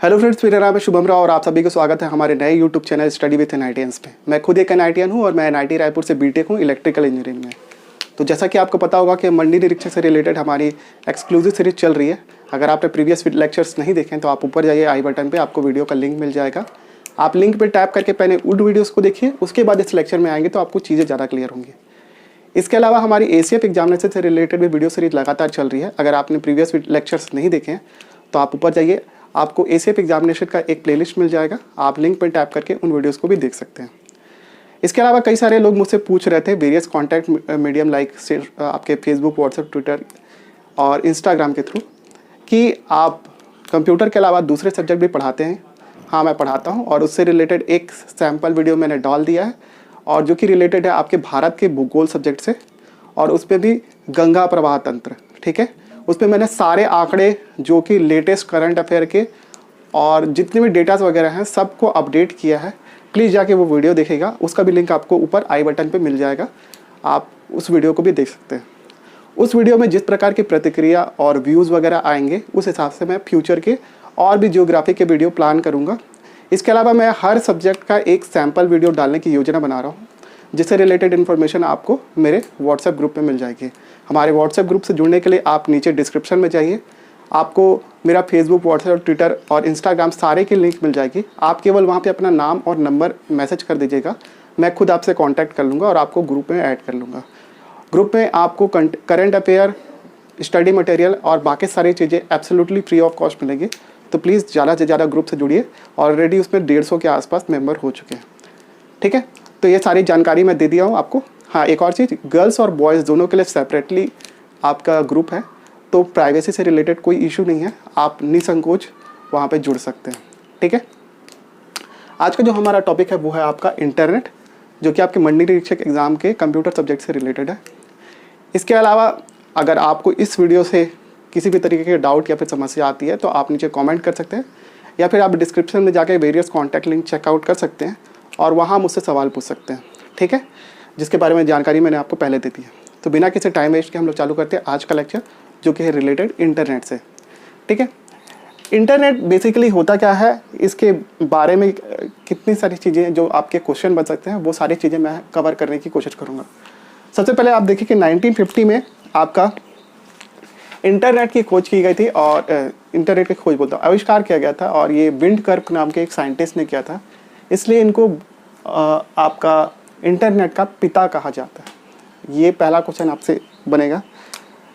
Hello friends, मेरा नाम है शुभम राव और आप सभी को स्वागत है हमारे नए यूट्यूब चैनल स्टडी विथ एनआईटीएंस पे। मैं खुद एक एनआईटीएन हूँ और मैं एनआईटी रायपुर से बीटेक हूँ इलेक्ट्रिकल इंजीनियरिंग में। तो जैसा कि आपको पता होगा कि मंडी निरीक्षक से रिलेटेड हमारी एक्सक्लूसिव सीरीज चल रही है। अगर आपने प्रीवियस लेक्चर्स नहीं देखे तो आप ऊपर जाइए, आई बटन पर आपको वीडियो का लिंक मिल जाएगा। आप लिंक पर टैप करके पहले उन वीडियोज़ को देखिए, उसके बाद इस लेक्चर में आएंगे तो आपको चीज़ें ज़्यादा क्लियर होंगी। इसके अलावा हमारी एसीएफ एग्जामिनेशन से रिलेटेड भी वीडियो सीरीज लगातार चल रही है। अगर आपने प्रीवियस लेक्चर्स नहीं देखे हैं तो आप ऊपर जाइए, आपको एसीएफ एग्जामिनेशन का एक प्लेलिस्ट मिल जाएगा। आप लिंक पर टैप करके उन वीडियोस को भी देख सकते हैं। इसके अलावा कई सारे लोग मुझसे पूछ रहे थे वेरियस कॉन्टैक्ट मीडियम लाइक आपके फेसबुक, व्हाट्सएप, ट्विटर और इंस्टाग्राम के थ्रू कि आप कंप्यूटर के अलावा दूसरे सब्जेक्ट भी पढ़ाते हैं। हाँ, मैं पढ़ाता हूँ और उससे रिलेटेड एक सैम्पल वीडियो मैंने डाल दिया है और जो कि रिलेटेड है आपके भारत के भूगोल सब्जेक्ट से, और उस पर भी गंगा प्रवाह तंत्र। ठीक है, उस पर मैंने सारे आंकड़े जो कि लेटेस्ट करंट अफेयर के और जितने भी डेटास वगैरह हैं सबको अपडेट किया है। प्लीज़ जाके वो वीडियो देखेगा, उसका भी लिंक आपको ऊपर आई बटन पे मिल जाएगा। आप उस वीडियो को भी देख सकते हैं। उस वीडियो में जिस प्रकार की प्रतिक्रिया और व्यूज़ वगैरह आएंगे उस हिसाब से मैं फ्यूचर के और भी जियोग्राफी के वीडियो प्लान करूँगा। इसके अलावा मैं हर सब्जेक्ट का एक सैम्पल वीडियो डालने की योजना बना रहा हूँ, जिससे रिलेटेड इन्फॉर्मेशन आपको मेरे व्हाट्सएप ग्रुप में मिल जाएगी। हमारे व्हाट्सएप ग्रुप से जुड़ने के लिए आप नीचे डिस्क्रिप्शन में जाइए, आपको मेरा फेसबुक, व्हाट्सएप, ट्विटर और इंस्टाग्राम सारे की लिंक मिल जाएगी। आप केवल वहाँ पे अपना नाम और नंबर मैसेज कर दीजिएगा, मैं खुद आपसे कांटेक्ट कर लूँगा और आपको ग्रुप में ऐड कर लूँगा। ग्रुप में आपको करंट अफेयर, स्टडी मटेरियल और बाकी सारी चीज़ें एब्सोल्युटली फ्री ऑफ कॉस्ट मिलेगी। तो प्लीज़ ज़्यादा से ज़्यादा ग्रुप से जुड़िए। ऑलरेडी उसमें 150 के आसपास मेंबर हो चुके हैं। ठीक है, तो ये सारी जानकारी मैं दे दिया हूँ आपको। हाँ, एक और चीज़, गर्ल्स और बॉयज़ दोनों के लिए सेपरेटली आपका ग्रुप है, तो प्राइवेसी से रिलेटेड कोई इशू नहीं है, आप निसंकोच वहाँ पे जुड़ सकते हैं। ठीक है, आज का जो हमारा टॉपिक है वो है आपका इंटरनेट, जो कि आपके मंडी निरीक्षक एग्ज़ाम के कंप्यूटर सब्जेक्ट से रिलेटेड है। इसके अलावा अगर आपको इस वीडियो से किसी भी तरीके के डाउट या फिर समस्या आती है तो आप नीचे कमेंट कर सकते हैं, या फिर आप डिस्क्रिप्शन में जाके वेरियस कॉन्टैक्ट लिंक चेकआउट कर सकते हैं और वहाँ मुझसे सवाल पूछ सकते हैं। ठीक है, जिसके बारे में जानकारी मैंने आपको पहले दे दी है। तो बिना किसी टाइम वेस्ट के हम लोग चालू करते हैं आज का लेक्चर, जो कि है रिलेटेड इंटरनेट से। ठीक है, इंटरनेट बेसिकली होता क्या है, इसके बारे में कितनी सारी चीज़ें जो आपके क्वेश्चन बन सकते हैं वो सारी चीज़ें मैं कवर करने की कोशिश करूँगा। सबसे पहले आप देखिए कि 1950 में आपका इंटरनेट की खोज की गई थी, और इंटरनेट की खोज बोलता हूँ आविष्कार किया गया था, और ये विंडकर्क नाम के एक साइंटिस्ट ने किया था, इसलिए इनको आपका इंटरनेट का पिता कहा जाता है। ये पहला क्वेश्चन आपसे बनेगा।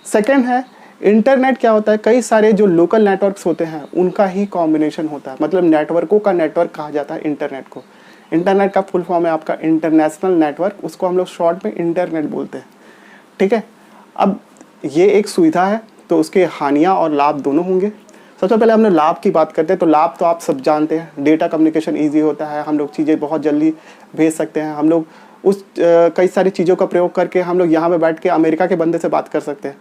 सेकंड है, इंटरनेट क्या होता है, कई सारे जो लोकल नेटवर्क्स होते हैं उनका ही कॉम्बिनेशन होता है, मतलब नेटवर्कों का नेटवर्क कहा जाता है इंटरनेट को। इंटरनेट का फुल फॉर्म है आपका इंटरनेशनल नेटवर्क, उसको हम लोग शॉर्ट में इंटरनेट बोलते हैं। ठीक है, अब ये एक सुविधा है तो उसके हानियाँ और लाभ दोनों होंगे। सबसे पहले हम लोग लाभ की बात करते हैं, तो लाभ तो आप सब जानते हैं, डेटा कम्युनिकेशन ईजी होता है, हम लोग चीज़ें बहुत जल्दी भेज सकते हैं, हम लोग उस कई सारी चीज़ों का प्रयोग करके हम लोग यहाँ पे बैठ के अमेरिका के बंदे से बात कर सकते हैं।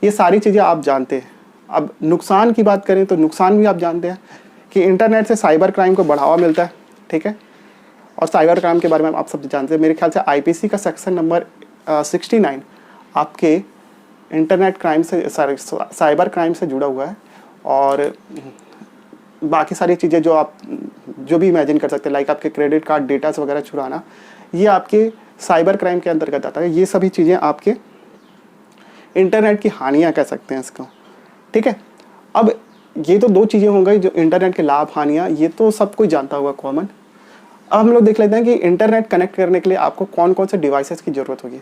ये सारी चीज़ें आप जानते हैं। अब नुकसान की बात करें तो नुकसान भी आप जानते हैं कि इंटरनेट से साइबर क्राइम को बढ़ावा मिलता है। ठीक है, और साइबर क्राइम के बारे में आप सब जानते हैं। मेरे ख्याल से आईपीसी का सेक्शन नंबर 69 आपके इंटरनेट क्राइम से, साइबर क्राइम से जुड़ा हुआ है, और बाकी सारी चीज़ें जो भी इमेजिन कर सकते हैं, लाइक आपके क्रेडिट कार्ड डेटास वगैरह चुराना, ये आपके साइबर क्राइम के अंतर्गत आता है। ये सभी चीज़ें आपके इंटरनेट की हानियाँ कह सकते हैं इसको। ठीक है, अब ये तो दो चीज़ें हो गई जो इंटरनेट के लाभ हानियाँ, ये तो सब कोई जानता होगा कॉमन। अब हम लोग देख लेते हैं कि इंटरनेट कनेक्ट करने के लिए आपको कौन कौन से डिवाइसेस की ज़रूरत होगी।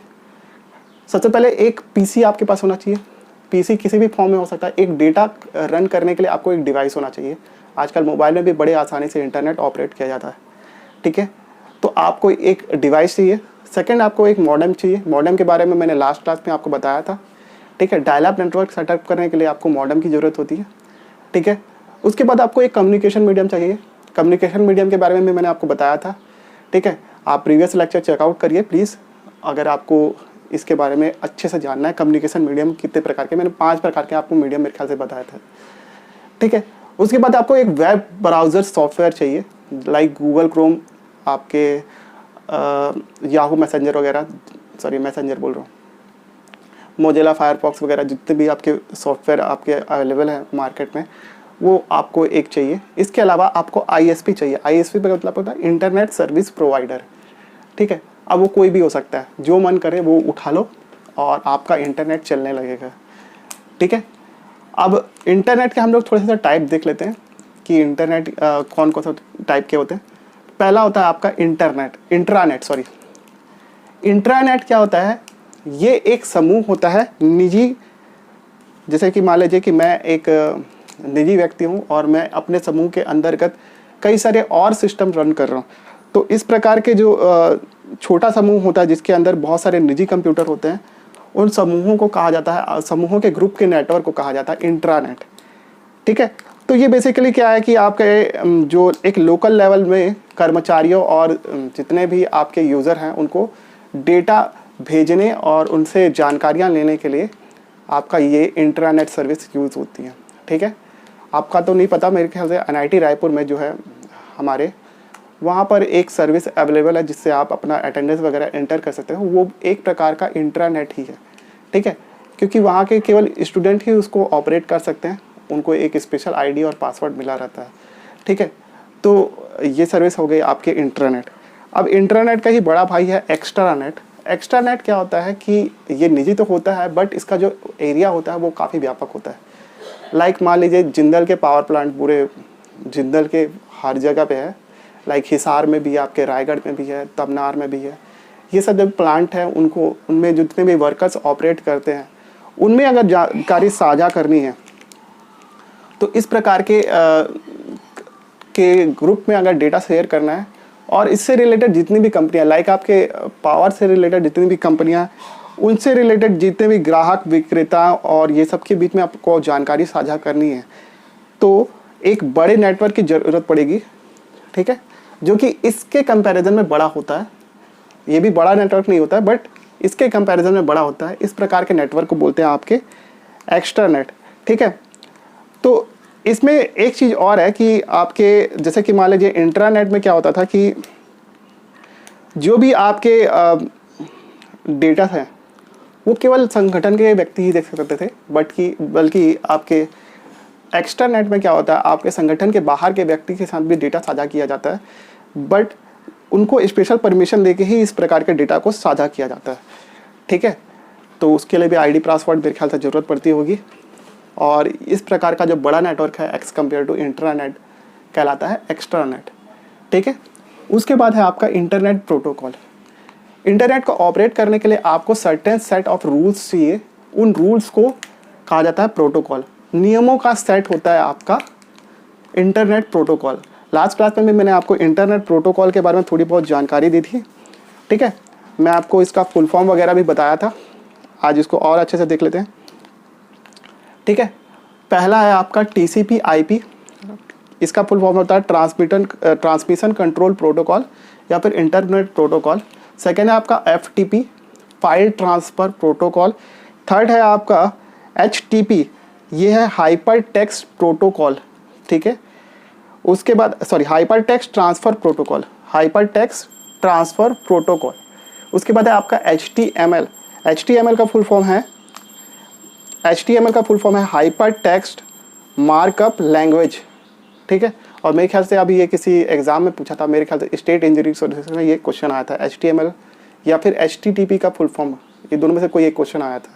सबसे पहले एक पीसी आपके पास होना चाहिए। पीसी किसी भी फॉर्म में हो सकता है। एक डेटा रन करने के लिए आपको एक डिवाइस होना चाहिए। आजकल मोबाइल में भी बड़े आसानी से इंटरनेट ऑपरेट किया जाता है। ठीक है, तो आपको एक डिवाइस चाहिए। सेकंड, आपको एक मॉडेम चाहिए। मॉडेम के बारे में मैंने लास्ट क्लास में आपको बताया था। ठीक है, डायल अप नेटवर्क सेटअप करने के लिए आपको मॉडेम की ज़रूरत होती है। ठीक है, उसके बाद आपको एक कम्युनिकेशन मीडियम चाहिए। कम्युनिकेशन मीडियम के बारे में भी मैंने आपको बताया था। ठीक है, आप प्रीवियस लेक्चर चेकआउट करिए प्लीज़, अगर आपको इसके बारे में अच्छे से जानना है। कम्युनिकेशन मीडियम कितने प्रकार के, मैंने 5 प्रकार के आपको मीडियम मेरे ख्याल से बताया था। ठीक है, उसके बाद आपको एक वेब ब्राउज़र सॉफ्टवेयर चाहिए, लाइक गूगल क्रोम, आपके याहू मैसेंजर वगैरह, सॉरी मैसेंजर बोल रहा हूँ, मोजिला फायरफॉक्स वगैरह, जितने भी आपके सॉफ्टवेयर आपके अवेलेबल हैं मार्केट में, वो आपको एक चाहिए। इसके अलावा आपको ISP चाहिए। ISP का मतलब होता है इंटरनेट सर्विस प्रोवाइडर, ठीक है। अब वो कोई भी हो सकता है, जो मन करे वो उठा लो और आपका इंटरनेट चलने लगेगा, ठीक है। अब इंटरनेट के हम लोग थोड़े से टाइप देख लेते हैं कि इंटरनेट कौन कौन सा टाइप के होते हैं। पहला होता है आपका इंट्रानेट क्या होता है? ये एक समूह होता है निजी, जैसे कि मान लीजिए कि मैं एक निजी व्यक्ति हूँ और मैं अपने समूह के अंतर्गत कई सारे और सिस्टम रन कर रहा हूँ। तो इस प्रकार के जो छोटा समूह होता है जिसके अंदर बहुत सारे निजी कंप्यूटर होते हैं, उन समूहों को कहा जाता है, समूहों के ग्रुप के नेटवर्क को कहा जाता है इंट्रानेट, ठीक है। तो ये बेसिकली क्या है कि आपके जो एक लोकल लेवल में कर्मचारियों और जितने भी आपके यूज़र हैं उनको डेटा भेजने और उनसे जानकारियाँ लेने के लिए आपका ये इंट्रानेट सर्विस यूज़ होती है, ठीक है। आपका तो नहीं पता, मेरे ख्याल से NIT रायपुर में जो है हमारे, वहाँ पर एक सर्विस अवेलेबल है जिससे आप अपना अटेंडेंस वगैरह एंटर कर सकते हो। वो एक प्रकार का इंट्रानेट ही है, ठीक है, क्योंकि वहाँ के केवल स्टूडेंट ही उसको ऑपरेट कर सकते हैं, उनको एक स्पेशल ID और पासवर्ड मिला रहता है, ठीक है। तो ये सर्विस हो गई आपके इंट्रानेट। अब इंट्रानेट का ही बड़ा भाई है एक्स्ट्रानेट। एक्स्ट्रानेट क्या होता है कि ये निजी तो होता है बट इसका जो एरिया होता है वो काफ़ी व्यापक होता है। लाइक मान लीजिए जिंदल के पावर प्लांट पूरे जिंदल के हर जगह पे है, लाइक हिसार में भी है, आपके रायगढ़ में भी है, तमनार में भी है। ये सब जो प्लांट हैं उनको, उनमें जितने भी वर्कर्स ऑपरेट करते हैं, उनमें अगर जानकारी साझा करनी है तो इस प्रकार के ग्रुप में अगर डेटा शेयर करना है और इससे रिलेटेड जितनी भी कंपनियां, लाइक आपके पावर से रिलेटेड जितनी भी कंपनियां, उनसे रिलेटेड जितने भी ग्राहक विक्रेता और ये सब के बीच में आपको जानकारी साझा करनी है, तो एक बड़े नेटवर्क की ज़रूरत पड़ेगी, ठीक है, जो कि इसके कंपैरिजन में बड़ा होता है। ये भी बड़ा नेटवर्क नहीं होता है बट इसके कंपैरिजन में बड़ा होता है। इस प्रकार के नेटवर्क को बोलते हैं आपके एक्स्ट्रानेट, ठीक है। तो इसमें एक चीज़ और है कि आपके, जैसे कि मान लीजिए इंट्रानेट में क्या होता था कि जो भी आपके डेटा हैं वो केवल संगठन के व्यक्ति ही देख सकते थे, बल्कि आपके एक्स्ट्रानेट में क्या होता है, आपके संगठन के बाहर के व्यक्ति के साथ भी डेटा साझा किया जाता है, बट उनको स्पेशल परमिशन देके ही इस प्रकार के डेटा को साझा किया जाता है, ठीक है। तो उसके लिए भी ID पासवर्ड मेरे ख्याल से ज़रूरत पड़ती होगी। और इस प्रकार का जो बड़ा नेटवर्क है एक्स कम्पेयर टू इंट्रानेट कहलाता है एक्स्ट्रानेट, ठीक है। उसके बाद है आपका इंटरनेट प्रोटोकॉल। इंटरनेट को ऑपरेट करने के लिए आपको सर्टेन सेट ऑफ रूल्स चाहिए, उन रूल्स को कहा जाता है प्रोटोकॉल। नियमों का सेट होता है आपका इंटरनेट प्रोटोकॉल। लास्ट क्लास में भी मैंने आपको इंटरनेट प्रोटोकॉल के बारे में थोड़ी बहुत जानकारी दी थी, ठीक है। मैं आपको इसका फुल फॉर्म वगैरह भी बताया था, आज इसको और अच्छे से देख लेते हैं, ठीक है। पहला है आपका TCP/IP, इसका फुल फॉर्म होता है ट्रांसमिशन कंट्रोल प्रोटोकॉल या फिर इंटरनेट प्रोटोकॉल। सेकेंड है आपका FTP, file transfer protocol. Third है आपका HTP, ये है हाइपर टेक्स्ट प्रोटोकॉल, ठीक है। उसके बाद हाइपर टेक्स्ट ट्रांसफ़र प्रोटोकॉल। उसके बाद है आपका HTML। HTML का फुल फॉर्म है हाइपर टेक्स्ट मार्कअप लैंग्वेज, ठीक है। और मेरे ख्याल से अभी ये किसी एग्ज़ाम में पूछा था, मेरे ख्याल से स्टेट इंजीनियरिंग सर्विसेज में ये क्वेश्चन आया था, HTML या फिर HTTP का फुल फॉर्म, ये दोनों में से कोई एक क्वेश्चन आया था,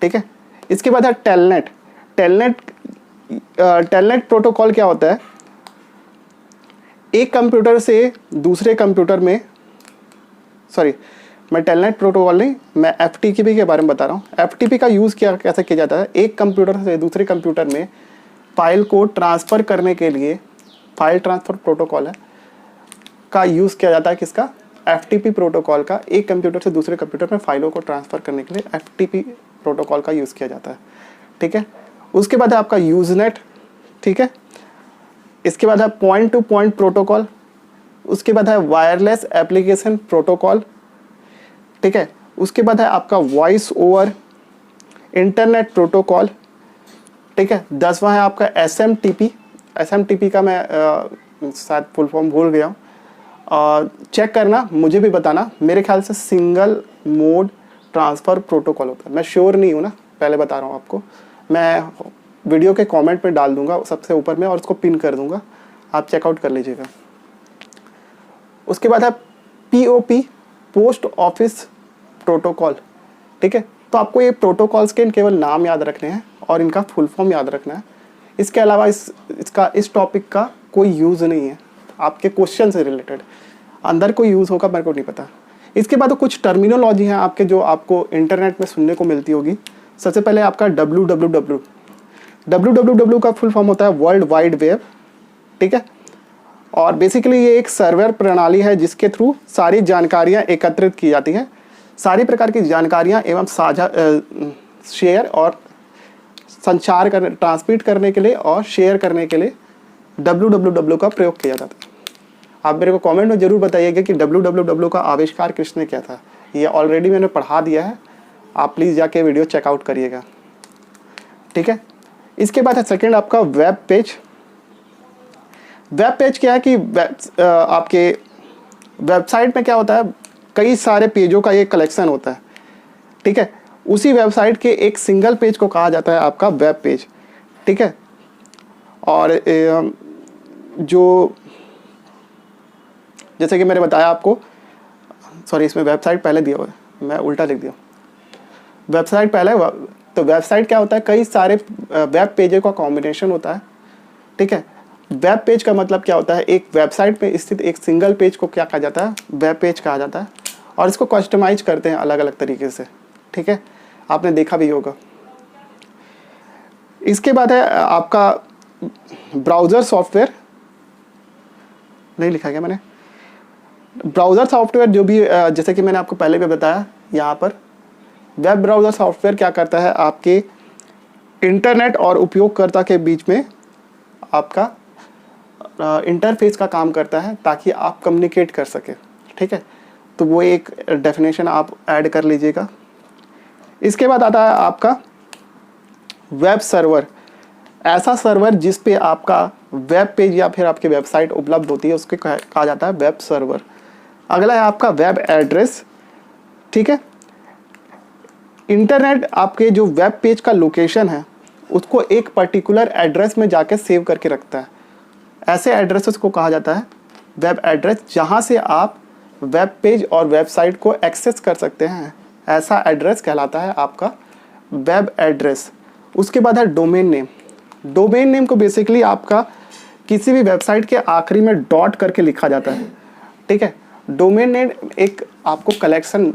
ठीक है। इसके बाद है टेलनेट। टेलनेट प्रोटोकॉल क्या होता है, एक कंप्यूटर से दूसरे कंप्यूटर में, मैं टेलनेट प्रोटोकॉल नहीं, मैं FTP के बारे में बता रहा हूँ। FTP का यूज़ कैसे किया जाता है, एक कंप्यूटर से दूसरे कंप्यूटर में फाइल को ट्रांसफ़र करने के लिए, फाइल ट्रांसफ़र प्रोटोकॉल है का यूज़ किया जाता है। किसका? FTP प्रोटोकॉल का। एक कंप्यूटर से दूसरे कंप्यूटर में फाइलों को ट्रांसफ़र करने के लिए FTP प्रोटोकॉल का यूज़ किया जाता है, ठीक है। उसके बाद है आपका यूज़नेट, ठीक है। इसके बाद है पॉइंट टू पॉइंट प्रोटोकॉल। उसके बाद है वायरलेस एप्लीकेशन प्रोटोकॉल, ठीक है। उसके बाद है आपका वॉइस ओवर इंटरनेट प्रोटोकॉल, ठीक है। 10वां है आपका SMTP का मैं शायद फुल फॉर्म भूल गया हूँ, और चेक करना, मुझे भी बताना, मेरे ख्याल से सिंगल मोड ट्रांसफ़र प्रोटोकॉल होता है, मैं श्योर नहीं हूँ ना, पहले बता रहा हूँ आपको, मैं वीडियो के कमेंट में डाल दूंगा सबसे ऊपर में, और उसको पिन कर दूंगा, आप चेकआउट कर लीजिएगा। उसके बाद है POP, पोस्ट ऑफिस प्रोटोकॉल। ठीक है, तो आपको ये प्रोटोकॉल्स के केवल नाम याद रखने हैं और इनका फुल फॉर्म याद रखना है। इसके अलावा इस टॉपिक का कोई यूज़ नहीं है आपके क्वेश्चन से रिलेटेड, अंदर कोई यूज़ होगा मेरे को नहीं पता। इसके बाद कुछ टर्मिनोलॉजी हैं आपके जो आपको इंटरनेट में सुनने को मिलती होगी। सबसे पहले आपका www का फुल फॉर्म होता है वर्ल्ड वाइड वेब। ठीक है, और बेसिकली ये एक सर्वर प्रणाली है जिसके थ्रू सारी जानकारियाँ एकत्रित की जाती हैं। सारी प्रकार की जानकारियाँ एवं साझा शेयर और संचार कर ट्रांसमिट करने के लिए और शेयर करने के लिए www का प्रयोग किया जाता है। आप मेरे को कमेंट में ज़रूर बताइएगा कि www का आविष्कार किसने किया था। ये ऑलरेडी मैंने पढ़ा दिया है, आप प्लीज़ जाके वीडियो चेकआउट करिएगा। ठीक है, इसके बाद है सेकंड आपका वेब पेज। वेब पेज क्या है कि आपके वेबसाइट में क्या होता है, कई सारे पेजों का एक कलेक्शन होता है। ठीक है, उसी वेबसाइट के एक सिंगल पेज को कहा जाता है आपका वेब पेज। ठीक है, और जो जैसे कि मैंने बताया आपको, सॉरी इसमें वेबसाइट पहले दिया हुआ है, मैं उल्टा लिख दिया, वेबसाइट पहले। तो वेबसाइट क्या होता है, कई सारे वेब पेजों का कॉम्बिनेशन होता है। ठीक है, वेब पेज का मतलब क्या होता है, एक वेबसाइट में स्थित एक सिंगल पेज को क्या कहा जाता है, वेब पेज कहा जाता है, और इसको कस्टमाइज करते हैं अलग अलग तरीके से। ठीक है, आपने देखा भी होगा। इसके बाद है आपका ब्राउज़र सॉफ्टवेयर, नहीं लिखा गया मैंने, ब्राउज़र सॉफ्टवेयर जो भी जैसे कि मैंने आपको पहले भी बताया, यहाँ पर वेब ब्राउज़र सॉफ्टवेयर क्या करता है, आपके इंटरनेट और उपयोगकर्ता के बीच में आपका इंटरफेस का काम करता है ताकि आप कम्युनिकेट कर सके। ठीक है, तो वो एक डेफिनेशन आप ऐड कर लीजिएगा। इसके बाद आता है आपका वेब सर्वर, ऐसा सर्वर जिस पे आपका वेब पेज या फिर आपकी वेबसाइट उपलब्ध होती है उसके कहा जाता है वेब सर्वर। अगला है आपका वेब एड्रेस। ठीक है, इंटरनेट आपके जो वेब पेज का लोकेशन है उसको एक पर्टिकुलर एड्रेस में जाके सेव करके रखता है। ऐसे एड्रेसेस को कहा जाता है वेब एड्रेस, जहाँ से आप वेब पेज और वेबसाइट को एक्सेस कर सकते हैं, ऐसा एड्रेस कहलाता है आपका वेब एड्रेस। उसके बाद है डोमेन नेम। डोमेन नेम को बेसिकली आपका किसी भी वेबसाइट के आखिरी में डॉट करके लिखा जाता है। ठीक है, डोमेन नेम एक आपको कलेक्शन,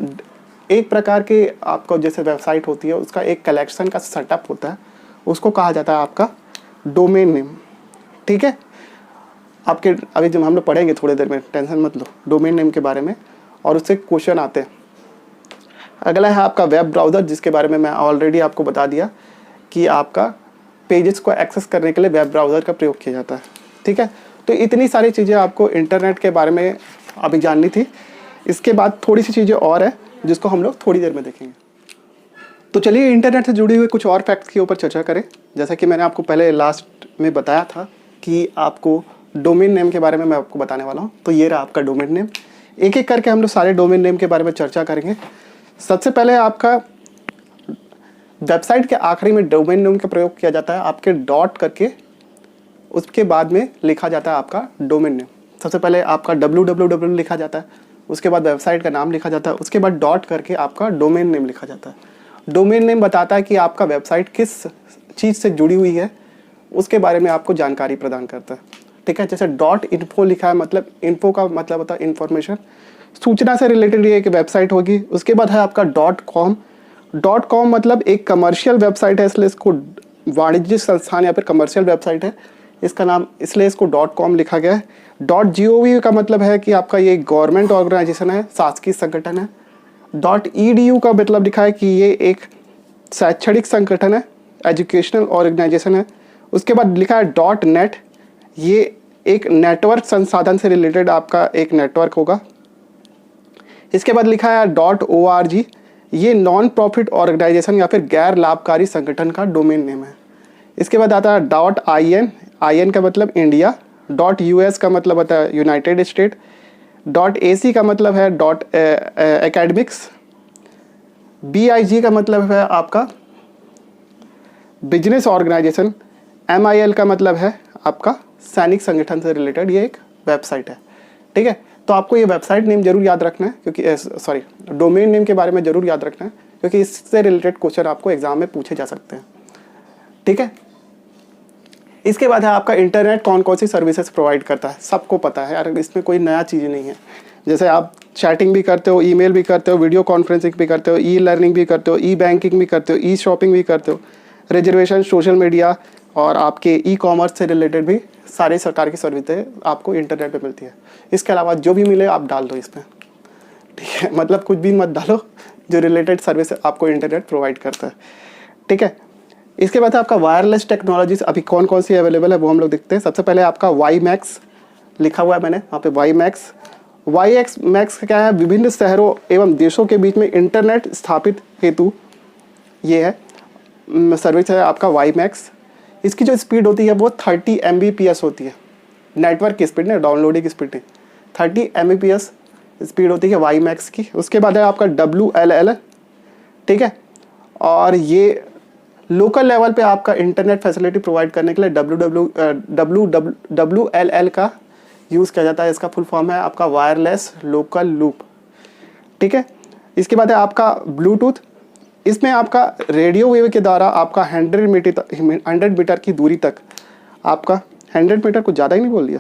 एक प्रकार के आपको जैसे वेबसाइट होती है उसका एक कलेक्शन का सेटअप होता है, उसको कहा जाता है आपका डोमेन नेम। ठीक है, आपके अभी जब हम लोग पढ़ेंगे थोड़ी देर में, टेंशन मत लो डोमेन नेम के बारे में, और उससे क्वेश्चन आते हैं। अगला है आपका वेब ब्राउज़र, जिसके बारे में मैं ऑलरेडी आपको बता दिया कि आपका पेजेस को एक्सेस करने के लिए वेब ब्राउज़र का प्रयोग किया जाता है। ठीक है, तो इतनी सारी चीज़ें आपको इंटरनेट के बारे में अभी जाननी थी। इसके बाद थोड़ी सी चीज़ें और है जिसको हम लोग थोड़ी देर में देखेंगे। तो चलिए इंटरनेट से जुड़ी हुई कुछ और फैक्ट्स के ऊपर चर्चा करें। जैसा कि मैंने आपको पहले लास्ट में बताया था कि आपको डोमेन नेम के बारे में मैं आपको बताने वाला हूँ। तो ये रहा आपका डोमेन नेम। एक एक करके हम लोग सारे डोमेन नेम के बारे में चर्चा करेंगे। सबसे पहले आपका वेबसाइट के आखिरी में डोमेन नेम का प्रयोग किया जाता है, आपके डॉट करके उसके बाद में लिखा जाता है आपका डोमेन नेम। सबसे पहले आपका www लिखा जाता है, उसके बाद वेबसाइट का नाम लिखा जाता है, उसके बाद डॉट करके आपका डोमेन नेम लिखा जाता है। डोमेन नेम बताता है कि आपका वेबसाइट किस चीज़ से जुड़ी हुई है, उसके बारे में आपको जानकारी प्रदान करता है। ठीक है, जैसे .info लिखा है, मतलब इन्फो का मतलब होता है इन्फॉर्मेशन, सूचना से रिलेटेड ये एक वेबसाइट होगी। उसके बाद है आपका .com। .com मतलब एक कमर्शियल वेबसाइट है, इसलिए इसको वाणिज्यिक संस्थान या फिर कमर्शियल वेबसाइट है इसका नाम, इसलिए इसको .com लिखा गया है। .gov का मतलब है कि आपका ये गवर्नमेंट ऑर्गेनाइजेशन है, शासकीय संगठन है। .edu का मतलब लिखा है कि ये एक शैक्षणिक संगठन है, एजुकेशनल ऑर्गेनाइजेशन है। उसके बाद लिखा है .net, ये एक नेटवर्क संसाधन से रिलेटेड आपका एक नेटवर्क होगा। इसके बाद लिखा है .org, ये नॉन प्रॉफिट ऑर्गेनाइजेशन या फिर गैर लाभकारी संगठन का डोमेन नेम है। इसके बाद आता है .in, in का मतलब इंडिया। .us का मतलब होता है यूनाइटेड स्टेट। .ac का मतलब है एकेडमिक्स। .big का मतलब है आपका बिजनेस ऑर्गेनाइजेशन, MIL का मतलब है आपका सैनिक संगठन से रिलेटेड ये एक वेबसाइट है, ठीक है। तो आपको ये वेबसाइट नेम जरूर याद रखना है, क्योंकि डोमेन नेम के बारे में जरूर याद रखना है, क्योंकि इससे रिलेटेड क्वेश्चन आपको एग्जाम में पूछे जा सकते हैं, ठीक है। इसके बाद है आपका इंटरनेट कौन कौन सी सर्विसेज प्रोवाइड करता है, सबको पता है यार, इसमें कोई नया चीज़ नहीं है। जैसे आप चैटिंग भी करते हो, ईमेल भी करते हो, वीडियो कॉन्फ्रेंसिंग भी करते हो, ई लर्निंग भी करते हो, ई बैंकिंग भी करते हो, ई शॉपिंग भी करते हो, रिजर्वेशन, सोशल मीडिया और आपके ई कॉमर्स से रिलेटेड भी सारी सरकार की सर्विसेज आपको इंटरनेट पे मिलती है। इसके अलावा जो भी मिले आप डाल दो इसमें, ठीक है। मतलब कुछ भी मत डालो जो रिलेटेड सर्विस आपको इंटरनेट प्रोवाइड करता है, ठीक है। इसके बाद आपका वायरलेस टेक्नोलॉजीज अभी कौन कौन सी अवेलेबल है वो हम लोग देखते हैं। सबसे पहले आपका WiMAX लिखा हुआ है मैंने वहाँ पे, WiMAX क्या है, विभिन्न शहरों एवं देशों के बीच में इंटरनेट स्थापित हेतु ये है सर्विस है आपका WiMAX। इसकी जो स्पीड होती है वो 30 Mbps होती है, नेटवर्क की स्पीड ना, डाउनलोडिंग की स्पीड नहीं, 30 Mbps स्पीड होती है WiMAX की। उसके बाद है आपका WLL, ठीक है। और ये लोकल लेवल पे आपका इंटरनेट फैसिलिटी प्रोवाइड करने के लिए WLL का यूज़ किया जाता है। इसका फुल फॉर्म है आपका वायरलेस लोकल लूप, ठीक है। इसके बाद है आपका ब्लूटूथ। इसमें आपका रेडियो वेव के द्वारा आपका 100 मीटर की दूरी तक, आपका 100 मीटर कुछ ज़्यादा ही नहीं बोल दिया,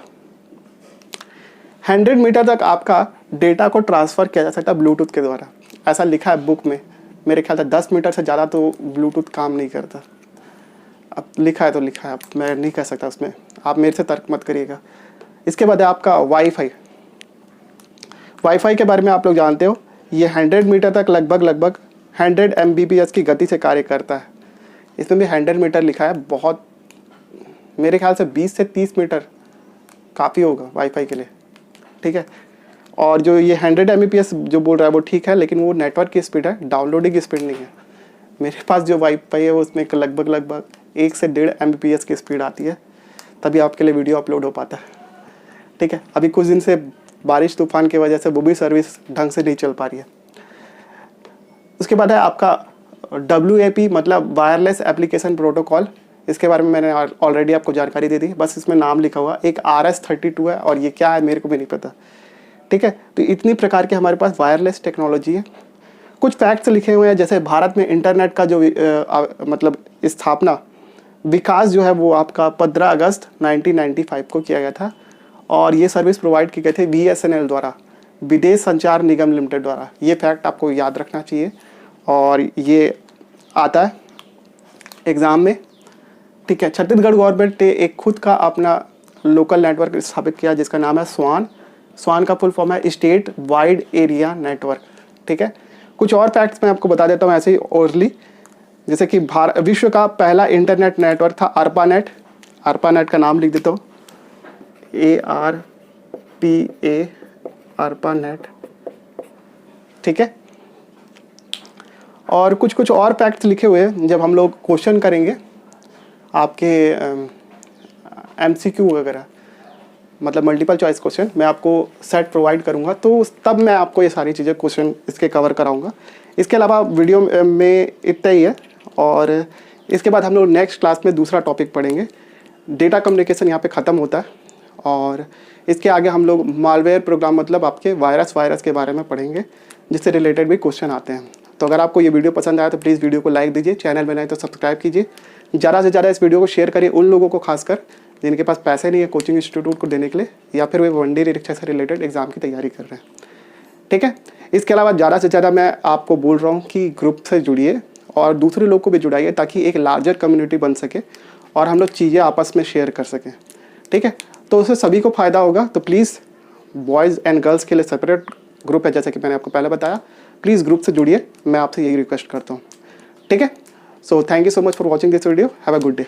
100 मीटर तक आपका डेटा को ट्रांसफ़र किया जा सकता है ब्लूटूथ के द्वारा। ऐसा लिखा है बुक में, मेरे ख्याल से 10 मीटर से ज़्यादा तो ब्लूटूथ काम नहीं करता। अब लिखा है तो लिखा है, अब मैं नहीं कह सकता उसमें, आप मेरे से तर्क मत करिएगा। इसके बाद है आपका वाईफाई के बारे में आप लोग जानते हो, ये 100 मीटर तक लगभग 100 Mbps की गति से कार्य करता है। इसमें भी 100 मीटर लिखा है, बहुत मेरे ख्याल से 20 से 30 मीटर काफ़ी होगा वाईफाई के लिए, ठीक है। और जो ये 100 Mbps जो बोल रहा है वो ठीक है, लेकिन वो नेटवर्क की स्पीड है, डाउनलोडिंग की स्पीड नहीं है। मेरे पास जो वाईफाई है वो उसमें लगभग 1 से 1.5 Mbps की स्पीड आती है, तभी आपके लिए वीडियो अपलोड हो पाता है, ठीक है। अभी कुछ दिन से बारिश तूफान की वजह से वो भी सर्विस ढंग से नहीं चल पा रही है। उसके बाद है आपका WAP मतलब वायरलेस एप्लीकेशन प्रोटोकॉल। इसके बारे में मैंने ऑलरेडी आपको जानकारी दे दी, बस इसमें नाम लिखा हुआ, एक RS-32 है और ये क्या है मेरे को भी नहीं पता, ठीक है। तो इतनी प्रकार के हमारे पास वायरलेस टेक्नोलॉजी है। कुछ फैक्ट्स लिखे हुए हैं, जैसे भारत में इंटरनेट का जो मतलब स्थापना विकास जो है वो आपका 15 अगस्त 1995 को किया गया था, और ये सर्विस प्रोवाइड की गई थी BSNL द्वारा, विदेश संचार निगम लिमिटेड द्वारा। ये फैक्ट आपको याद रखना चाहिए और ये आता है एग्ज़ाम में, ठीक है। छत्तीसगढ़ गवर्नमेंट ने एक खुद का अपना लोकल नेटवर्क स्थापित किया जिसका नाम है स्वान का फुल फॉर्म है स्टेट वाइड एरिया नेटवर्क, ठीक है। कुछ और फैक्ट्स मैं आपको बता देता हूँ ऐसे ही ओरली, जैसे कि विश्व का पहला इंटरनेट नेटवर्क था ARPANET का नाम लिख देता हूँ, ARPA ARPANET, ठीक है। और कुछ और फैक्ट्स लिखे हुए हैं, जब हम लोग क्वेश्चन करेंगे आपके MCQ वगैरह, मतलब मल्टीपल चॉइस क्वेश्चन, मैं आपको सेट प्रोवाइड करूंगा, तो तब मैं आपको ये सारी चीज़ें क्वेश्चन इसके कवर कराऊंगा। इसके अलावा वीडियो में इतना ही है, और इसके बाद हम लोग नेक्स्ट क्लास में दूसरा टॉपिक पढ़ेंगे। डेटा कम्युनिकेशन यहाँ पे ख़त्म होता है, और इसके आगे हम लोग मालवेयर प्रोग्राम मतलब आपके वायरस के बारे में पढ़ेंगे, जिससे रिलेटेड भी क्वेश्चन आते हैं। तो अगर आपको ये वीडियो पसंद आया तो प्लीज़ वीडियो को लाइक दीजिए, चैनल बनाए तो सब्सक्राइब कीजिए, ज़्यादा से ज़्यादा इस वीडियो को शेयर करिए उन लोगों को, खासकर जिनके पास पैसे नहीं है कोचिंग इंस्टीट्यूट को देने के लिए, या फिर वे वनडे निरीक्षक से रिलेटेड एग्जाम की तैयारी कर रहे हैं, ठीक है। इसके अलावा ज़्यादा से ज़्यादा मैं आपको बोल रहा हूँ कि ग्रुप से जुड़िए और दूसरे लोग को भी जुड़ाइए, ताकि एक लार्जर कम्युनिटी बन सके और हम लोग चीज़ें आपस में शेयर कर सकें, ठीक है। तो उससे सभी को फ़ायदा होगा। तो प्लीज़ बॉयज़ एंड गर्ल्स के लिए सेपरेट ग्रुप है, जैसा कि मैंने आपको पहले बताया, प्लीज़ ग्रुप से जुड़िए, मैं आपसे यही रिक्वेस्ट करता हूँ, ठीक है। So thank you so much for watching this video, have a good day.